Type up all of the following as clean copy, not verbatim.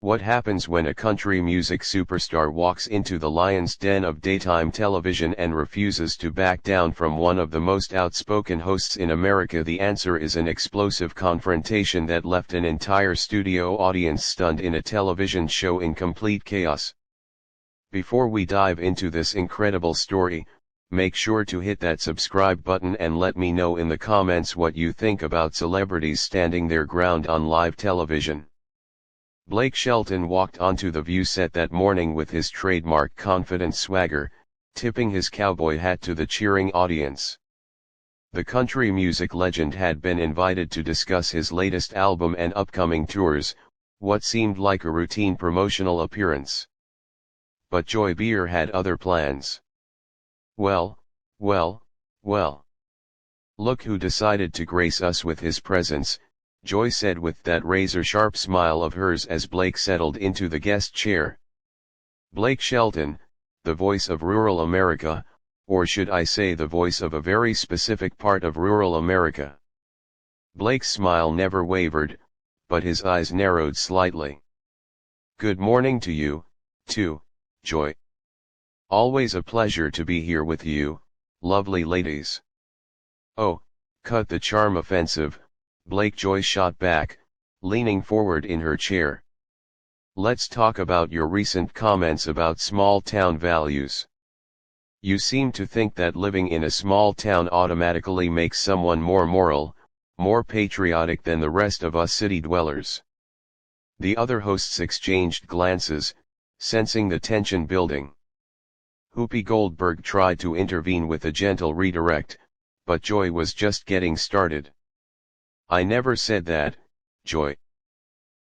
What happens when a country music superstar walks into the lion's den of daytime television and refuses to back down from one of the most outspoken hosts in America? The answer is an explosive confrontation that left an entire studio audience stunned in a television show in complete chaos. Before we dive into this incredible story, make sure to hit that subscribe button and let me know in the comments what you think about celebrities standing their ground on live television. Blake Shelton walked onto the View set that morning with his trademark confident swagger, tipping his cowboy hat to the cheering audience. The country music legend had been invited to discuss his latest album and upcoming tours, what seemed like a routine promotional appearance. But Joy Behar had other plans. Well. Look who decided to grace us with his presence, Joy said with that razor-sharp smile of hers as Blake settled into the guest chair. Blake Shelton, the voice of rural America, or should I say the voice of a very specific part of rural America. Blake's smile never wavered, but his eyes narrowed slightly. Good morning to you, too, Joy. Always a pleasure to be here with you, lovely ladies. Oh, cut the charm offensive, Blake Joy shot back, leaning forward in her chair. Let's talk about your recent comments about small-town values. You seem to think that living in a small town automatically makes someone more moral, more patriotic than the rest of us city dwellers. The other hosts exchanged glances, sensing the tension building. Whoopi Goldberg tried to intervene with a gentle redirect, but Joy was just getting started. I never said that, Joy.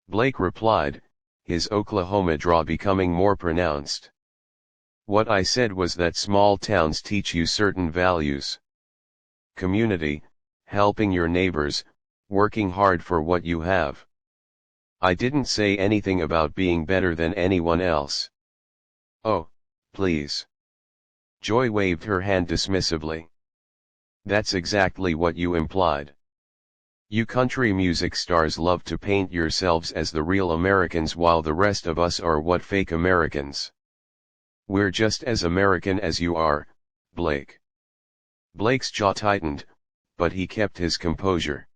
Blake replied, his Oklahoma drawl becoming more pronounced. What I said was that small towns teach you certain values. Community, helping your neighbors, working hard for what you have. I didn't say anything about being better than anyone else. Oh, please. Joy waved her hand dismissively. That's exactly what you implied. You country music stars love to paint yourselves as the real Americans while the rest of us are what fake Americans. We're just as American as you are, Blake. Blake's jaw tightened, but he kept his composure.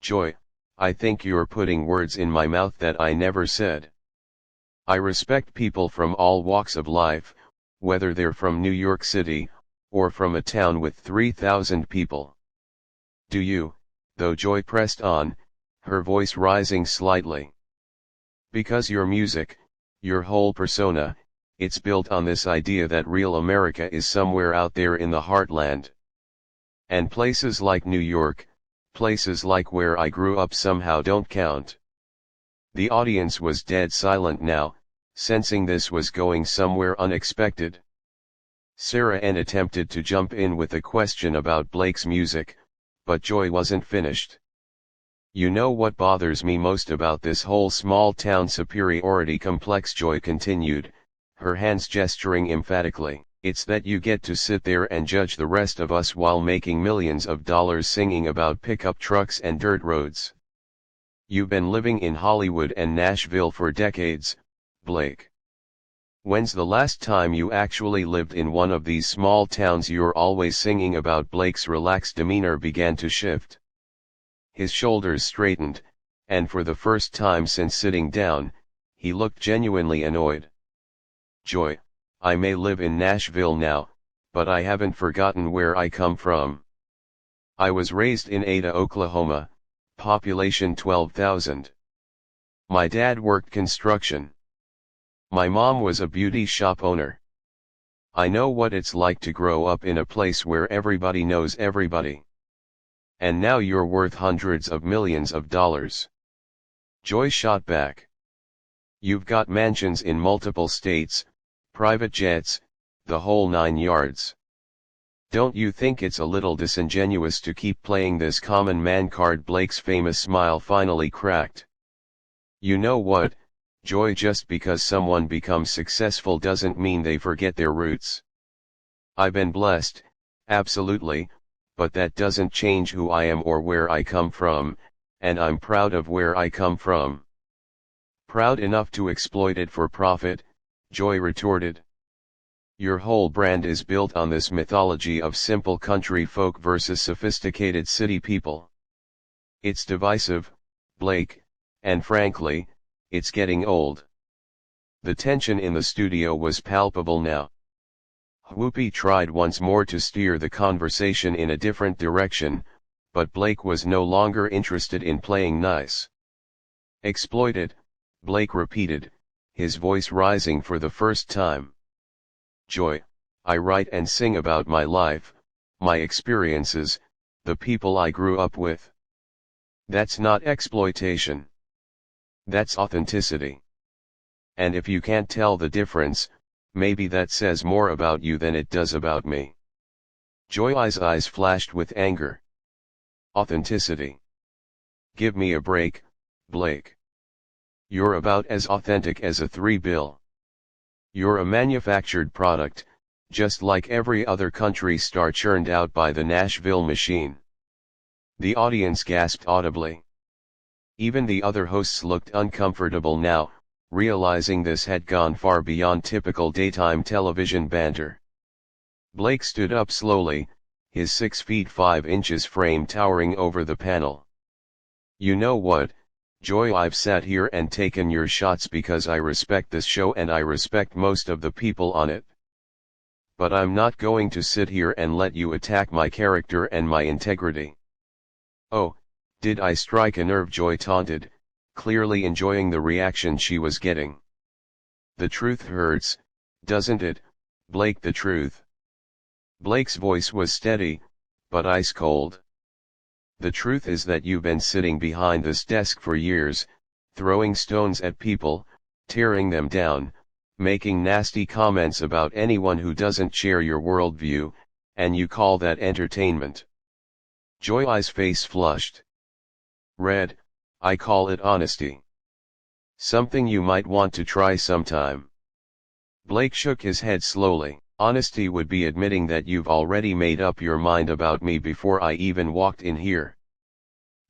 Joy, I think you're putting words in my mouth that I never said. I respect people from all walks of life, whether they're from New York City, or from a town with 3,000 people. Do you? Though Joy pressed on, her voice rising slightly. Because your music, your whole persona, it's built on this idea that real America is somewhere out there in the heartland. And places like New York, places like where I grew up somehow don't count. The audience was dead silent now, sensing this was going somewhere unexpected. Sarah Ann attempted to jump in with a question about Blake's music, but Joy wasn't finished. You know what bothers me most about this whole small-town superiority complex, Joy continued, her hands gesturing emphatically. It's that you get to sit there and judge the rest of us while making millions of dollars singing about pickup trucks and dirt roads. You've been living in Hollywood and Nashville for decades, Blake. When's the last time you actually lived in one of these small towns you're always singing about? Blake's relaxed demeanor began to shift. His shoulders straightened, and for the first time since sitting down, he looked genuinely annoyed. Joy, I may live in Nashville now, but I haven't forgotten where I come from. I was raised in Ada, Oklahoma, population 12,000. My dad worked construction. My mom was a beauty shop owner. I know what it's like to grow up in a place where everybody knows everybody. And now you're worth hundreds of millions of dollars. Joy shot back. You've got mansions in multiple states, private jets, the whole 9 yards. Don't you think it's a little disingenuous to keep playing this common man card? Blake's famous smile finally cracked. You know what, Joy, just because someone becomes successful doesn't mean they forget their roots. I've been blessed, absolutely, but that doesn't change who I am or where I come from, and I'm proud of where I come from. Proud enough to exploit it for profit, Joy retorted. Your whole brand is built on this mythology of simple country folk versus sophisticated city people. It's divisive, Blake, and frankly, it's getting old. The tension in the studio was palpable now. Whoopi tried once more to steer the conversation in a different direction, but Blake was no longer interested in playing nice. Exploited, Blake repeated, his voice rising for the first time. Joy, I write and sing about my life, my experiences, the people I grew up with. That's not exploitation. That's authenticity. And if you can't tell the difference, maybe that says more about you than it does about me. Joy's eyes flashed with anger. Authenticity. Give me a break, Blake. You're about as authentic as a $3 bill. You're a manufactured product, just like every other country star churned out by the Nashville machine. The audience gasped audibly. Even the other hosts looked uncomfortable now, realizing this had gone far beyond typical daytime television banter. Blake stood up slowly, his 6 feet 5 inches frame towering over the panel. You know what, Joy, I've sat here and taken your shots because I respect this show and I respect most of the people on it. But I'm not going to sit here and let you attack my character and my integrity. Oh, did I strike a nerve? Joy taunted, clearly enjoying the reaction she was getting. The truth hurts, doesn't it, Blake? The truth. Blake's voice was steady, but ice cold. The truth is that you've been sitting behind this desk for years, throwing stones at people, tearing them down, making nasty comments about anyone who doesn't share your worldview, and you call that entertainment. Joy's face flushed. Red, I call it honesty. Something you might want to try sometime. Blake shook his head slowly. Honesty would be admitting that you've already made up your mind about me before I even walked in here.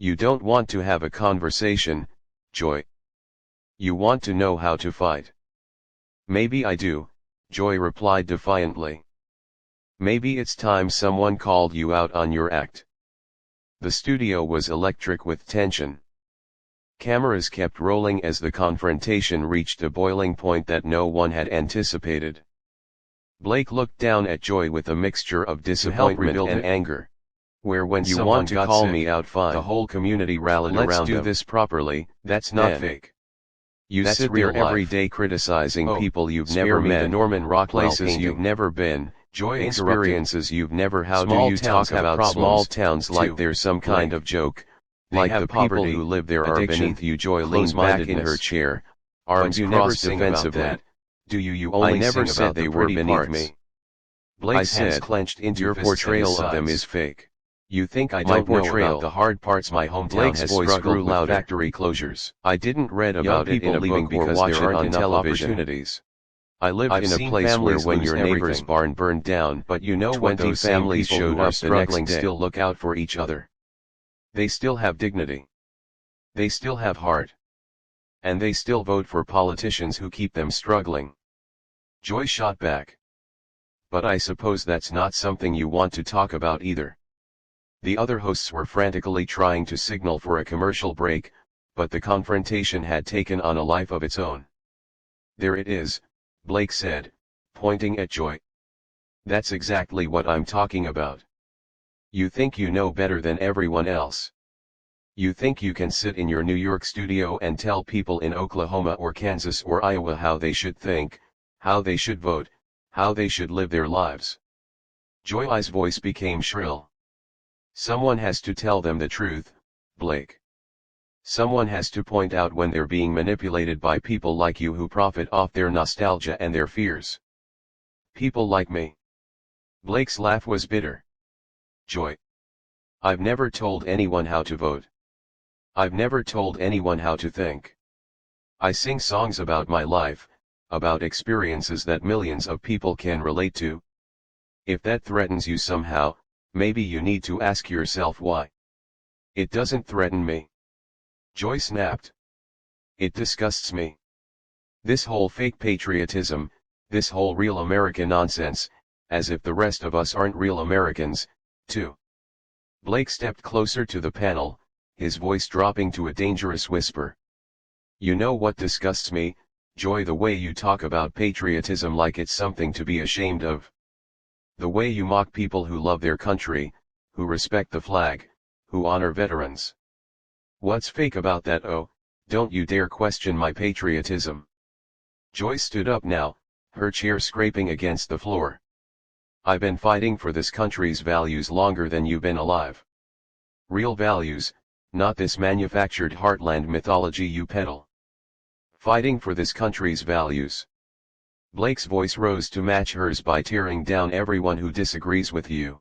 You don't want to have a conversation, Joy. You want to know how to fight. Maybe I do, Joy replied defiantly. Maybe it's time someone called you out on your act. The studio was electric with tension. Cameras kept rolling as the confrontation reached a boiling point that no one had anticipated. Blake looked down at Joy with a mixture of disappointment and anger. Where when you want to call me out, fine. The whole community rallied around them. Let's do this properly. That's not fake. You sit there every day criticizing people you've never met, Norman Rockwell places you've never been, Joy experiences you've never. How do you talk about small towns like they're some kind of joke? Like the people who live there are beneath you. Joy leans back in her chair, arms crossed defensively. Do you? You only never said they were beneath me. Blake's hands clenched into your portrayal of them is fake. You think I don't know about the hard parts? My hometown has struggled with factory closures. I didn't read about it in a book because there aren't enough opportunities. I lived in a place where when your neighbor's barn burned down, but you know what, those families showed up the next day still look out for each other. They still have dignity. They still have heart. And they still vote for politicians who keep them struggling. Joy shot back. But I suppose that's not something you want to talk about either. The other hosts were frantically trying to signal for a commercial break, but the confrontation had taken on a life of its own. There it is, Blake said, pointing at Joy. That's exactly what I'm talking about. You think you know better than everyone else. You think you can sit in your New York studio and tell people in Oklahoma or Kansas or Iowa how they should think, how they should vote, how they should live their lives. Joy's voice became shrill. Someone has to tell them the truth, Blake. Someone has to point out when they're being manipulated by people like you who profit off their nostalgia and their fears. People like me. Blake's laugh was bitter. Joy. I've never told anyone how to vote. I've never told anyone how to think. I sing songs about my life, about experiences that millions of people can relate to. If that threatens you somehow, maybe you need to ask yourself why. It doesn't threaten me. Joy snapped. It disgusts me. This whole fake patriotism, this whole real American nonsense, as if the rest of us aren't real Americans, too. Blake stepped closer to the panel, his voice dropping to a dangerous whisper. You know what disgusts me, Joy, the way you talk about patriotism like it's something to be ashamed of. The way you mock people who love their country, who respect the flag, who honor veterans. What's fake about that? Oh, don't you dare question my patriotism. Joy stood up now, her chair scraping against the floor. I've been fighting for this country's values longer than you've been alive. Real values, not this manufactured heartland mythology you peddle. Fighting for this country's values. Blake's voice rose to match hers by tearing down everyone who disagrees with you.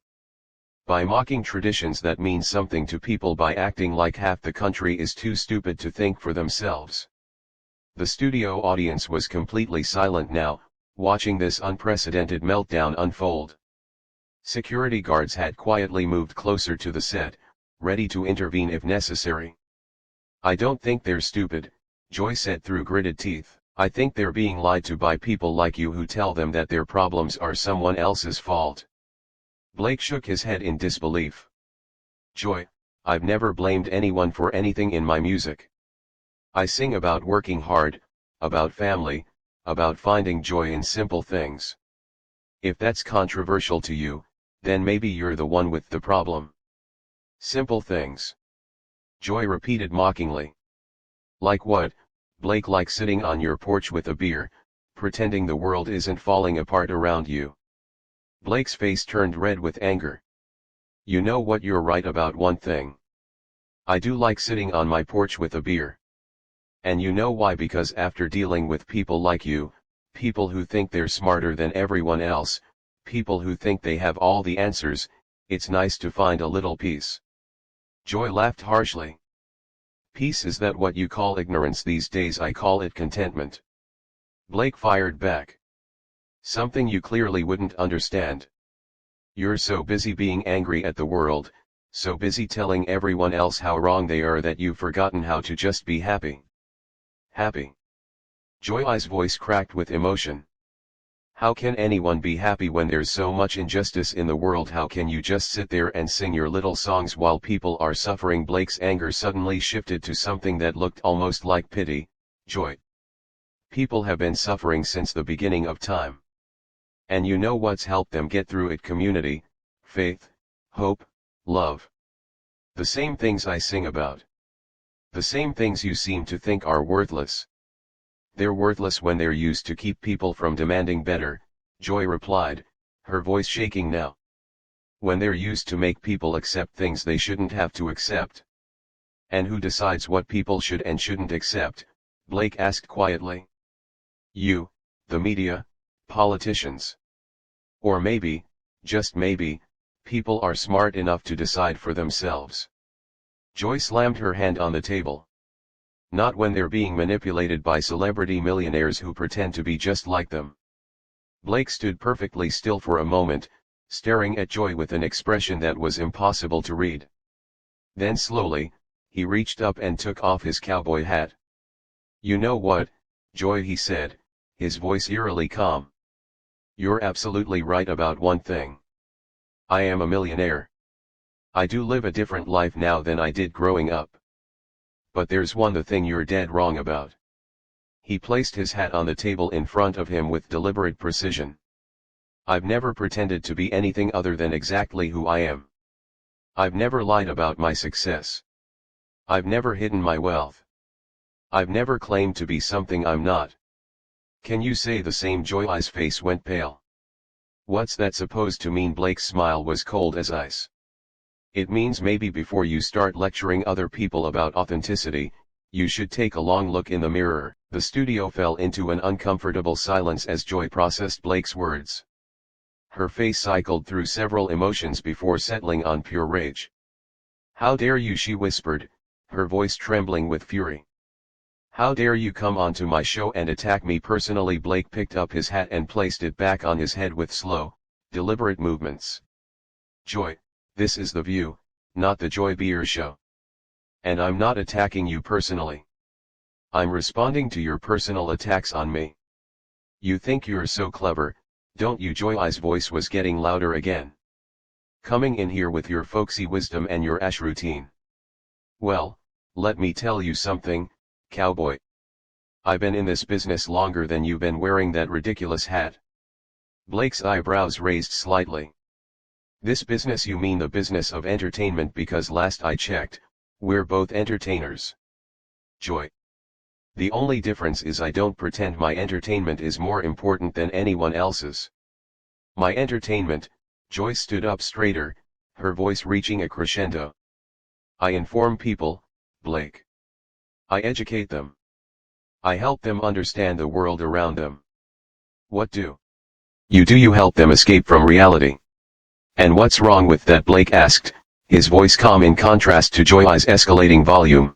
By mocking traditions that mean something to people, by acting like half the country is too stupid to think for themselves. The studio audience was completely silent now, watching this unprecedented meltdown unfold. Security guards had quietly moved closer to the set, ready to intervene if necessary. I don't think they're stupid, Joy said through gritted teeth. I think they're being lied to by people like you who tell them that their problems are someone else's fault. Blake shook his head in disbelief. Joy, I've never blamed anyone for anything in my music. I sing about working hard, about family, about finding joy in simple things. If that's controversial to you, then maybe you're the one with the problem. Simple things. Joy repeated mockingly. Like what, Blake? Like sitting on your porch with a beer, pretending the world isn't falling apart around you. Blake's face turned red with anger. You know what, you're right about one thing. I do like sitting on my porch with a beer. And you know why? Because after dealing with people like you, people who think they're smarter than everyone else, people who think they have all the answers, it's nice to find a little peace. Joy laughed harshly. Peace? Is that what you call ignorance these days? I call it contentment. Blake fired back. Something you clearly wouldn't understand. You're so busy being angry at the world, so busy telling everyone else how wrong they are, that you've forgotten how to just be happy. Happy? Joy's voice cracked with emotion. How can anyone be happy when there's so much injustice in the world? How can you just sit there and sing your little songs while people are suffering? Blake's anger suddenly shifted to something that looked almost like pity. Joy. People have been suffering since the beginning of time. And you know what's helped them get through it? Community, faith, hope, love. The same things I sing about. The same things you seem to think are worthless. They're worthless when they're used to keep people from demanding better, Joy replied, her voice shaking now. When they're used to make people accept things they shouldn't have to accept. And who decides what people should and shouldn't accept? Blake asked quietly. You, the media, politicians. Or maybe, just maybe, people are smart enough to decide for themselves. Joy slammed her hand on the table. Not when they're being manipulated by celebrity millionaires who pretend to be just like them. Blake stood perfectly still for a moment, staring at Joy with an expression that was impossible to read. Then slowly, he reached up and took off his cowboy hat. You know what, Joy, he said, his voice eerily calm. You're absolutely right about one thing. I am a millionaire. I do live a different life now than I did growing up. But there's one thing you're dead wrong about. He placed his hat on the table in front of him with deliberate precision. I've never pretended to be anything other than exactly who I am. I've never lied about my success. I've never hidden my wealth. I've never claimed to be something I'm not. Can you say the same? Joy's face went pale. What's that supposed to mean? Blake's smile was cold as ice. It means maybe before you start lecturing other people about authenticity, you should take a long look in the mirror. The studio fell into an uncomfortable silence as Joy processed Blake's words. Her face cycled through several emotions before settling on pure rage. How dare you, she whispered, her voice trembling with fury. How dare you come onto my show and attack me personally? Blake picked up his hat and placed it back on his head with slow, deliberate movements. Joy, this is The View, not the Joy Behar Show. And I'm not attacking you personally. I'm responding to your personal attacks on me. You think you're so clever, don't you? Joy's voice was getting louder again. Coming in here with your folksy wisdom and your ash routine. Well, let me tell you something, cowboy. I've been in this business longer than you've been wearing that ridiculous hat. Blake's eyebrows raised slightly. This business? You mean the business of entertainment? Because last I checked, we're both entertainers. Joy. The only difference is I don't pretend my entertainment is more important than anyone else's. My entertainment, Joy stood up straighter, her voice reaching a crescendo. I inform people, Blake. I educate them. I help them understand the world around them. What do you do? You help them escape from reality. And what's wrong with that? Blake asked, his voice calm in contrast to Joy's escalating volume.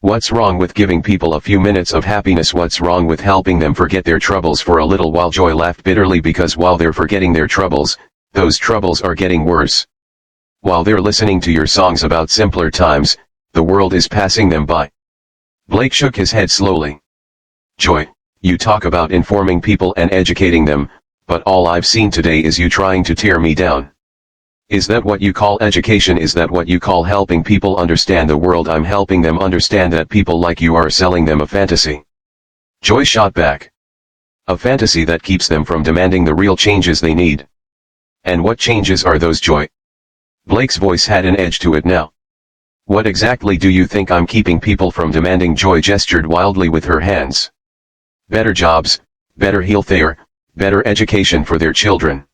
What's wrong with giving people a few minutes of happiness? What's wrong with helping them forget their troubles for a little while? Joy laughed bitterly, because while they're forgetting their troubles, those troubles are getting worse. While they're listening to your songs about simpler times, the world is passing them by. Blake shook his head slowly. Joy, you talk about informing people and educating them, but all I've seen today is you trying to tear me down. Is that what you call education? Is that what you call helping people understand the world? I'm helping them understand that people like you are selling them a fantasy. Joy shot back. A fantasy that keeps them from demanding the real changes they need. And what changes are those, Joy? Blake's voice had an edge to it now. What exactly do you think I'm keeping people from demanding? Joy gestured wildly with her hands. Better jobs, better healthcare, better education for their children.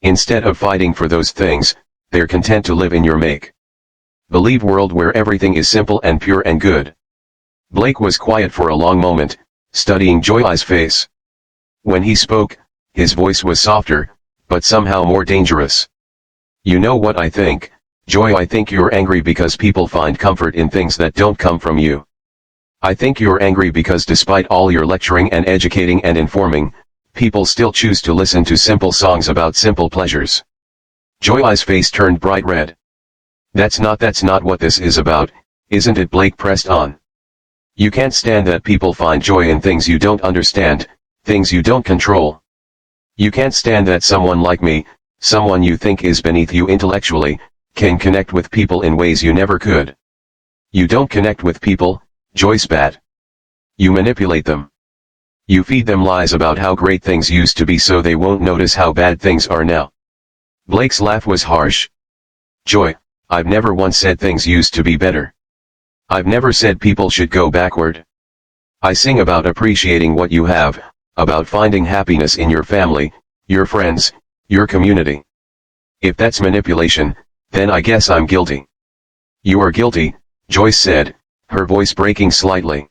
Instead of fighting for those things, they're content to live in your make-believe world where everything is simple and pure and good. Blake was quiet for a long moment, studying Joy's face. When he spoke, his voice was softer, but somehow more dangerous. You know what I think, Joy? I think you're angry because people find comfort in things that don't come from you. I think you're angry because despite all your lecturing and educating and informing, people still choose to listen to simple songs about simple pleasures. Joy's face turned bright red. That's not what this is about, isn't it? Blake pressed on. You can't stand that people find joy in things you don't understand, things you don't control. You can't stand that someone like me, someone you think is beneath you intellectually, can connect with people in ways you never could. You don't connect with people, Joy spat. You manipulate them. You feed them lies about how great things used to be so they won't notice how bad things are now. Blake's laugh was harsh. Joy, I've never once said things used to be better. I've never said people should go backward. I sing about appreciating what you have, about finding happiness in your family, your friends, your community. If that's manipulation, then I guess I'm guilty. You are guilty, Joyce said, her voice breaking slightly.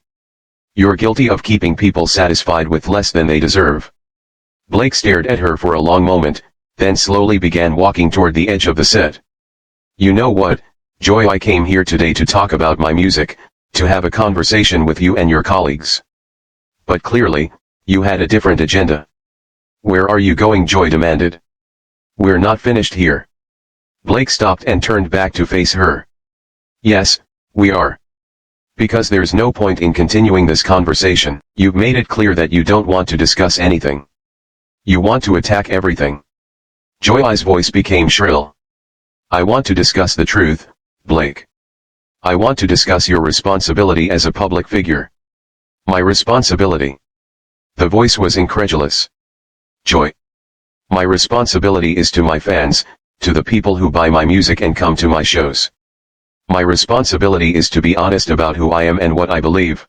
You're guilty of keeping people satisfied with less than they deserve. Blake stared at her for a long moment, then slowly began walking toward the edge of the set. You know what, Joy? I came here today to talk about my music, to have a conversation with you and your colleagues. But clearly, you had a different agenda. Where are you going? Joy demanded. We're not finished here. Blake stopped and turned back to face her. Yes, we are. Because there's no point in continuing this conversation. You've made it clear that you don't want to discuss anything. You want to attack everything. Joy's voice became shrill. I want to discuss the truth, Blake. I want to discuss your responsibility as a public figure. My responsibility. The voice was incredulous. Joy. My responsibility is to my fans, to the people who buy my music and come to my shows. My responsibility is to be honest about who I am and what I believe.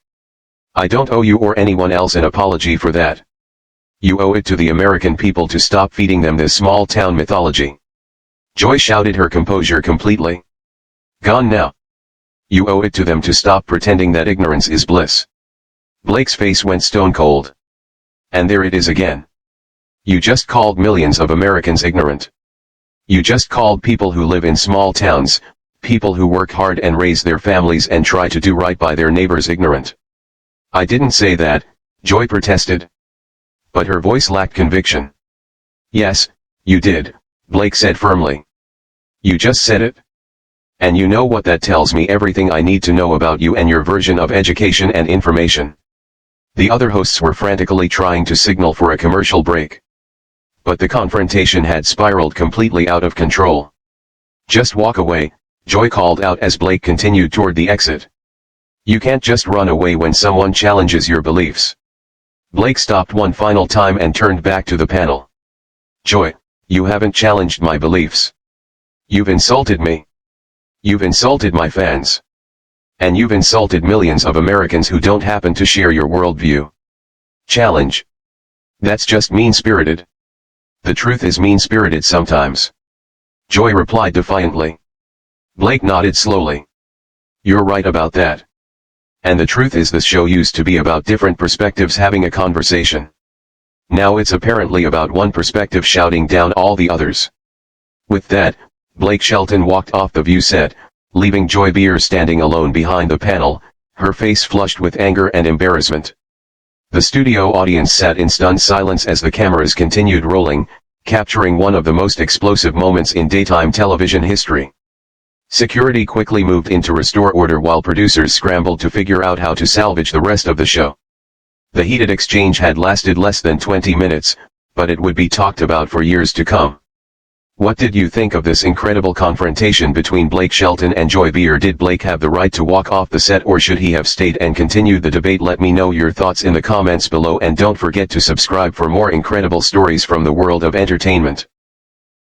I don't owe you or anyone else an apology for that. You owe it to the American people to stop feeding them this small-town mythology. Joy shouted, her composure completely gone now. You owe it to them to stop pretending that ignorance is bliss. Blake's face went stone cold. And there it is again. You just called millions of Americans ignorant. You just called people who live in small towns, people who work hard and raise their families and try to do right by their neighbors ignorant. I didn't say that, Joy protested. But her voice lacked conviction. Yes, you did, Blake said firmly. You just said it. And you know what that tells me? Everything I need to know about you and your version of education and information. The other hosts were frantically trying to signal for a commercial break. But the confrontation had spiraled completely out of control. Just walk away, Joy called out as Blake continued toward the exit. You can't just run away when someone challenges your beliefs. Blake stopped one final time and turned back to the panel. Joy, you haven't challenged my beliefs. You've insulted me. You've insulted my fans. And you've insulted millions of Americans who don't happen to share your worldview. Challenge. That's just mean-spirited. The truth is mean-spirited sometimes. Joy replied defiantly. Blake nodded slowly. You're right about that. And the truth is, this show used to be about different perspectives having a conversation. Now it's apparently about one perspective shouting down all the others. With that, Blake Shelton walked off the View set, leaving Joy Behar standing alone behind the panel, her face flushed with anger and embarrassment. The studio audience sat in stunned silence as the cameras continued rolling, capturing one of the most explosive moments in daytime television history. Security quickly moved in to restore order while producers scrambled to figure out how to salvage the rest of the show. The heated exchange had lasted less than 20 minutes, but it would be talked about for years to come. What did you think of this incredible confrontation between Blake Shelton and Joy Behar? Did Blake have the right to walk off the set, or should he have stayed and continued the debate? Let me know your thoughts in the comments below, and don't forget to subscribe for more incredible stories from the world of entertainment.